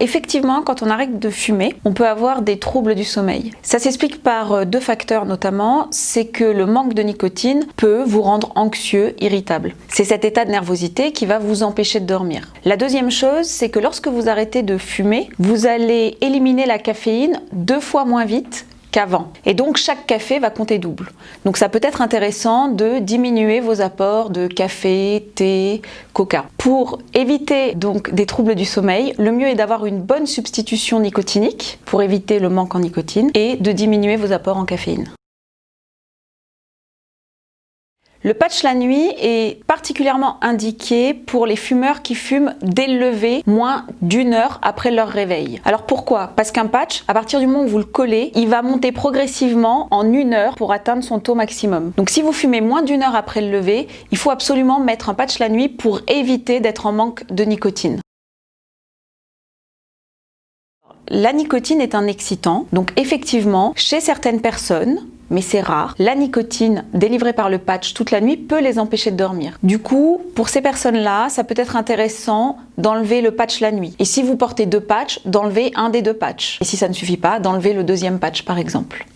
effectivement, quand on arrête de fumer, on peut avoir des troubles du sommeil. Ça s'explique par deux facteurs notamment, c'est que le manque de nicotine peut vous rendre anxieux, irritable. C'est cet état de nervosité qui va vous empêcher de dormir. La deuxième chose, c'est que lorsque vous arrêtez de fumer, vous allez éliminer la caféine 2 fois moins vite qu'avant. Et donc chaque café va compter double. Donc ça peut être intéressant de diminuer vos apports de café, thé, coca. Pour éviter donc des troubles du sommeil, le mieux est d'avoir une bonne substitution nicotinique pour éviter le manque en nicotine et de diminuer vos apports en caféine. Le patch la nuit est particulièrement indiqué pour les fumeurs qui fument dès le lever, moins d'1 heure après leur réveil. Alors pourquoi? Parce qu'un patch, à partir du moment où vous le collez, il va monter progressivement en 1 heure pour atteindre son taux maximum. Donc si vous fumez moins d'1 heure après le lever, il faut absolument mettre un patch la nuit pour éviter d'être en manque de nicotine. La nicotine est un excitant, donc effectivement, chez certaines personnes, mais c'est rare, la nicotine délivrée par le patch toute la nuit peut les empêcher de dormir. Du coup, pour ces personnes-là, ça peut être intéressant d'enlever le patch la nuit. Et si vous portez 2 patchs, d'enlever un des 2 patchs. Et si ça ne suffit pas, d'enlever le 2e patch par exemple.